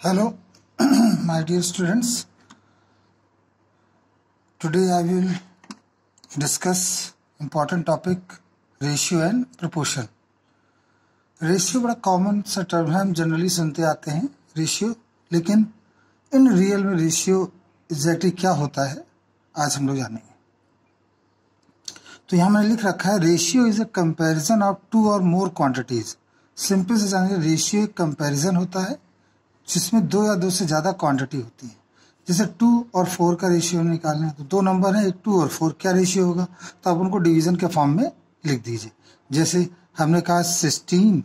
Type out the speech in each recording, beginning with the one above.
Hello, my dear students. Today I will discuss important topic ratio and proportion. Ratio बड़ा common सा term है, हम generally सुनते आते हैं रेशियो, लेकिन इन रियल में रेशियो एग्जैक्टली क्या होता है आज हम लोग जानेंगे। तो यहाँ मैंने लिख रखा है ratio is a comparison of two और मोर क्वांटिटीज। सिंपल से जानिए, रेशियो एक कंपैरिजन होता है जिसमें दो या दो से ज़्यादा क्वांटिटी होती है। जैसे 2 और 4 का रेशियो निकालना है तो दो नंबर है, एक 2 और 4, क्या रेशियो होगा? तो आप उनको डिवीजन के फॉर्म में लिख दीजिए। जैसे हमने कहा 16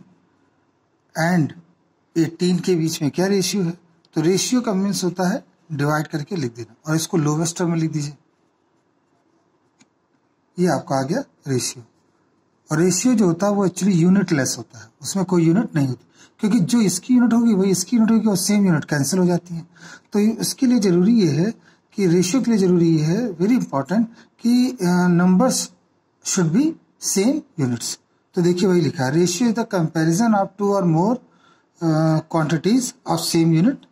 एंड 18 के बीच में क्या रेशियो है, तो रेशियो का मीन्स होता है डिवाइड करके लिख देना, और इसको लोवेस्ट टर्म में लिख दीजिए। ये आपका आ गया रेशियो। और रेशियो जो होता है वो एक्चुअली यूनिट लेस होता है, उसमें कोई यूनिट नहीं होती, क्योंकि जो इसकी यूनिट होगी वही इसकी यूनिट होगी और सेम यूनिट कैंसिल हो जाती है। तो इसके लिए जरूरी ये है कि रेशियो के लिए जरूरी ये है, वेरी इंपॉर्टेंट, कि numbers should be same units. तो देखिए वही लिखा है, ratio is the comparison of 2 और more quantities of same unit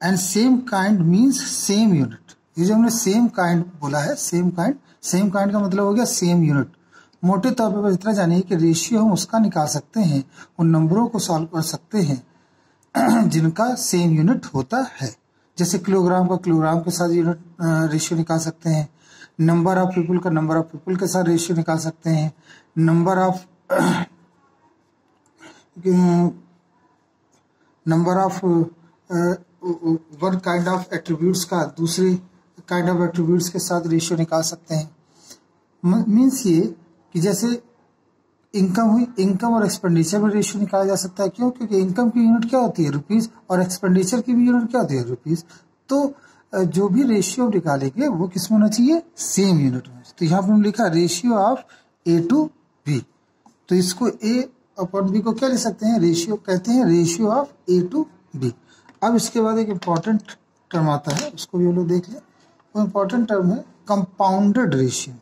and same kind means same unit. ये जो हमने सेम काइंड बोला है, सेम काइंड का मतलब हो गया सेम यूनिट। मोटे तौर पर इतना जानिए कि रेशियो हम उसका निकाल सकते हैं, उन नंबरों को सॉल्व कर सकते हैं जिनका सेम यूनिट होता है। जैसे किलोग्राम का किलोग्राम के साथ यूनिट रेशियो निकाल सकते हैं, नंबर ऑफ पीपल का नंबर ऑफ पीपल के साथ रेशियो निकाल सकते हैं, number of one kind of attributes का दूसरे काइंड ऑफ एट्रीब्यूट्स के साथ रेशियो निकाल सकते हैं। मीन्स ये कि जैसे इनकम हुई, इनकम और एक्सपेंडिचर में रेशियो निकाला जा सकता है। क्यों? क्योंकि इनकम की यूनिट क्या होती है, रुपीज, और एक्सपेंडिचर की भी यूनिट क्या होती है, रुपीज। तो जो भी रेशियो निकालेंगे वो किस में होना चाहिए, सेम यूनिट में। तो यहाँ पर लिखा ratio of A to B, तो इसको A अपॉन B को क्या लिख सकते हैं, रेशियो कहते हैं, ratio of A to B। अब इसके बाद एक इंपॉर्टेंट टर्म आता है, उसको भी हम लोग देख लें। वो इंपॉर्टेंट टर्म है compounded ratio.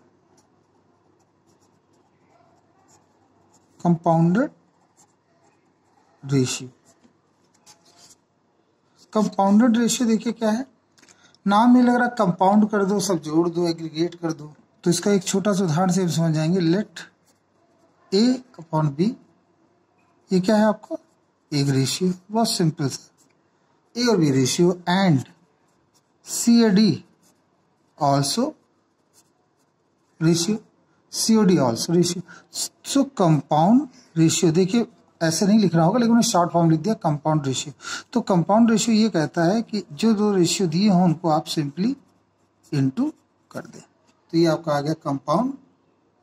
Compounded ratio, compounded ratio देखिए क्या है, नाम में लग रहा कंपाउंड कर दो, सब जोड़ दो, एग्रीगेट कर दो। तो इसका एक छोटा सा उदाहरण से समझ जाएंगे। लेट A अपॉन B, ये क्या है आपका, एक रेशियो, बहुत सिंपल सा, A और B ratio, and CAD also ratio, COD also ratio. So compound ratio, देखिए ऐसे नहीं लिखना होगा, लेकिन उन्हें शॉर्ट फॉर्म लिख दिया कंपाउंड रेशियो। तो कंपाउंड रेशियो ये कहता है कि जो दो रेशियो दिए हों उनको आप सिंपली इनटू कर दें। तो ये आपका आ गया कंपाउंड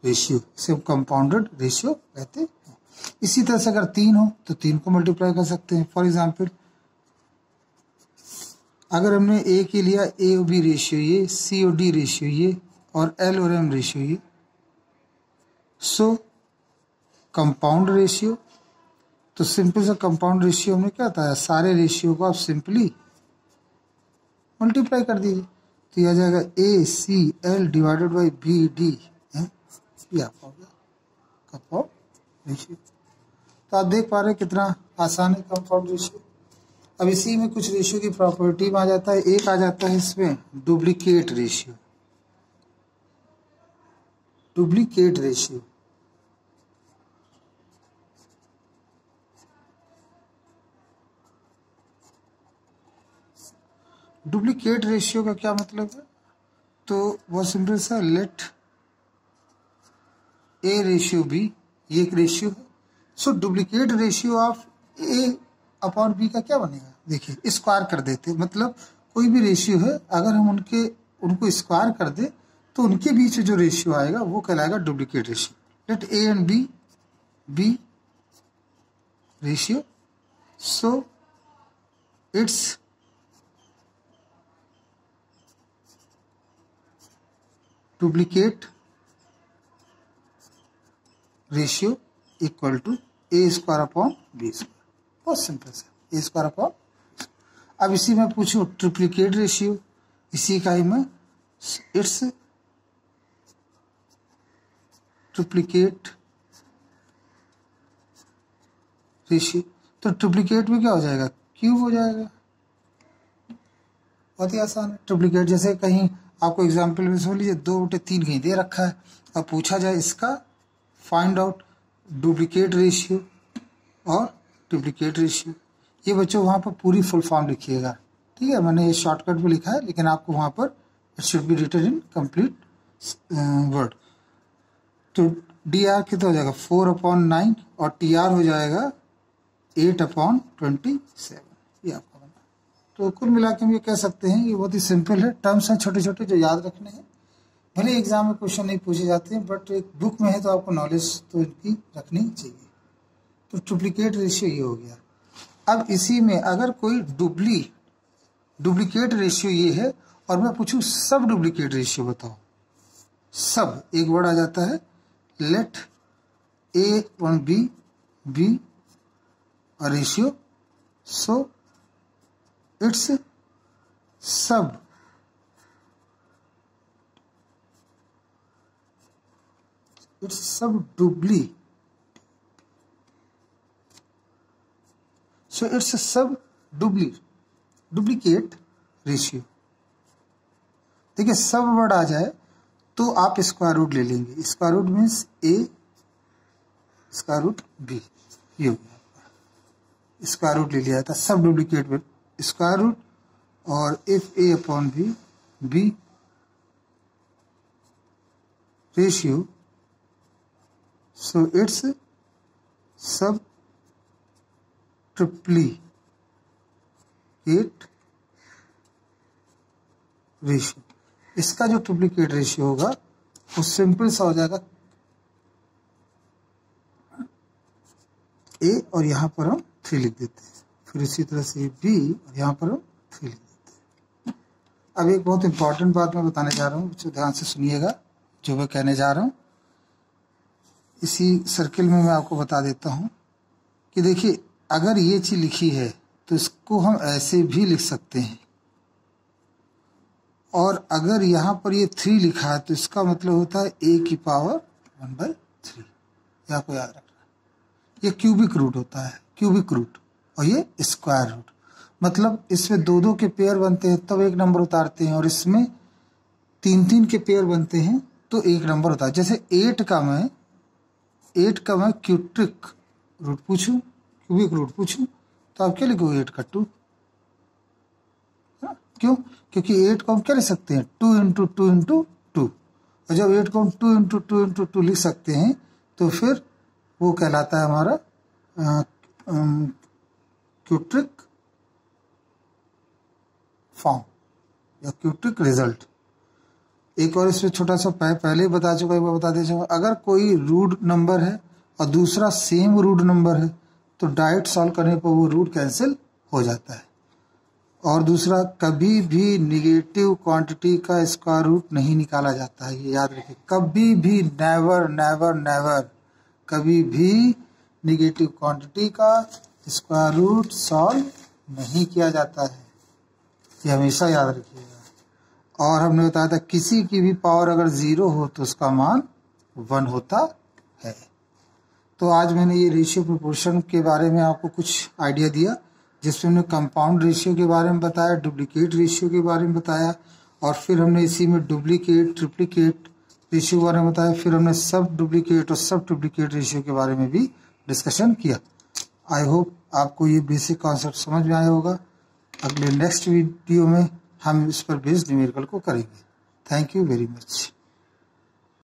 रेशियो, इसे हम कंपाउंडेड रेशियो कहते हैं। इसी तरह से अगर 3 हो तो 3 को मल्टीप्लाई कर सकते हैं। फॉर एग्जाम्पल, अगर हमने A के लिया A और B रेशियो ये, C और D रेशियो ये, और L और M रेशियो ये, सो कंपाउंड रेशियो। तो सिंपल सा कंपाउंड रेशियो में क्या होता है, सारे रेशियो को आप सिंपली मल्टीप्लाई कर दीजिए, तो यह आ जाएगा ACL डिवाइडेड बाई BD, ये आपका हो गया कंपाउंड रेशियो। तो आप देख पा रहे हैं कितना आसान है कंपाउंड रेशियो। अब इसी में कुछ रेशियो की प्रॉपर्टी में आ जाता है, एक आ जाता है इसमें duplicate ratio. Duplicate ratio, duplicate ratio का क्या मतलब है, तो बहुत सिंपल सा, लेट A रेशियो B, ये एक रेशियो है। So duplicate ratio of A upon B का क्या बनेगा, देखिए स्क्वायर कर देते, मतलब कोई भी रेशियो है अगर हम उनको स्क्वायर कर दे तो उनके बीच में जो रेशियो आएगा वो कहलाएगा duplicate ratio. Let A and B ratio, so it's duplicate ratio equal to A square upon B square. बहुत सिंपल से, A स्क्वायर अपॉन। अब इसी में पूछूं ट्रिप्लीकेट रेशियो, इसी का ही में, इट्स ट्रिप्लीकेट रेशियो। तो ट्रिप्लीकेट में क्या हो जाएगा, क्यूब हो जाएगा, बहुत ही आसान है। डुप्लीकेट जैसे कहीं आपको एग्जाम्पल में समझ लीजिए 2/3 कहीं दे रखा है, अब पूछा जाए इसका फाइंड आउट डुप्लीकेट रेशियो और डुप्लीकेट रेशियो, ये बच्चों वहाँ पर पूरी फुल फॉर्म लिखिएगा, ठीक है। मैंने ये शॉर्टकट में लिखा है, लेकिन आपको वहाँ पर it should be written in complete word. तो DR कितना हो जाएगा 4/9 और TR हो जाएगा 8/27, ये आपको बना। तो कुल मिला के हम ये कह सकते हैं ये बहुत ही सिंपल है, टर्म्स हैं छोटे छोटे जो याद रखने हैं। भले एग्जाम में क्वेश्चन नहीं पूछे जाते हैं, बट एक बुक में है तो आपको नॉलेज तो इनकी रखनी चाहिए। तो डुप्लीकेट रेशियो ये हो गया। अब इसी में अगर कोई डुप्लीकेट रेशियो ये है और मैं पूछूं सब डुप्लीकेट रेशियो बताओ, सब एक वर्ड आ जाता है, let A1 be a ratio, so it's sub dupli, so it's a sub duplicate ratio. देखिए सब वर्ड आ जाए तो आप स्क्वायर रूट ले लेंगे, square root means A square root B, ये हो गया, स्क्वायर रूट ले लिया था सब डुप्लीकेट में स्क्वायर रूट, और if A/B B ratio, so it's सब ट्रिप्लीकेट रेशियो। इसका जो ट्रिप्लीकेट रेशियो होगा वो सिंपल सा हो जाएगा A और यहाँ पर हम 3 लिख देते हैं, फिर इसी तरह से B और यहाँ पर हम 3 लिख देते हैं। अब एक बहुत इंपॉर्टेंट बात मैं बताने जा रहा हूँ, बच्चों ध्यान से सुनिएगा जो मैं कहने जा रहा हूँ। इसी सर्किल में मैं आपको बता देता हूँ कि देखिए अगर ये चीज लिखी है तो इसको हम ऐसे भी लिख सकते हैं, और अगर यहाँ पर ये 3 लिखा है तो इसका मतलब होता है A⁴ ये आपको याद रखना। ये क्यूबिक रूट होता है, क्यूबिक रूट, और ये स्क्वायर रूट, मतलब इसमें 2-2 के पेयर बनते हैं तब 1 नंबर उतारते हैं, और इसमें 3-3 के पेयर बनते हैं तो 1 नंबर होता है। जैसे 8 का मैं क्यूबिक रूट पूछूं, क्यूबिक रूट पूछूं तो आप क्या लिखोगे 8 का 2, क्यों? क्योंकि 8 को हम क्या लिख सकते हैं 2 × 2 × 2, और जब 8 को हम 2 × 2 × 2 लिख सकते हैं तो फिर वो कहलाता है हमारा क्यूबिक फॉर्म या क्यूबिक रिजल्ट। एक और इसमें छोटा सा पहले ही बता चुका, एक बार बता दे चुका, अगर कोई रूट नंबर है और दूसरा सेम रूट नंबर है तो डायरेक्ट सॉल्व करने पर वो रूट कैंसिल हो जाता है। और दूसरा, कभी भी निगेटिव क्वांटिटी का स्क्वायर रूट नहीं निकाला जाता है, ये याद रखिए, कभी भी, नेवर नेवर नेवर, कभी भी निगेटिव क्वांटिटी का स्क्वायर रूट सॉल्व नहीं किया जाता है, ये हमेशा याद रखिएगा। और हमने बताया था किसी की भी पावर अगर 0 हो तो उसका मान 1 होता है। तो आज मैंने ये रेशियो प्रोपोर्शन के बारे में आपको कुछ आइडिया दिया, जिसमें हमने कंपाउंड रेशियो के बारे में बताया, डुप्लीकेट रेशियो के बारे में बताया, और फिर हमने इसी में डुप्लीकेट ट्रिप्लीकेट रेशियो के बारे में बताया, फिर हमने सब डुप्लीकेट और सब ट्रिप्लीकेट रेशियो के बारे में भी डिस्कशन किया। आई होप आपको ये बेसिक कॉन्सेप्ट समझ में आया होगा। अगले नेक्स्ट वीडियो में हम इस पर बेस्ड न्यूमेरिकल को करेंगे। Thank you very much.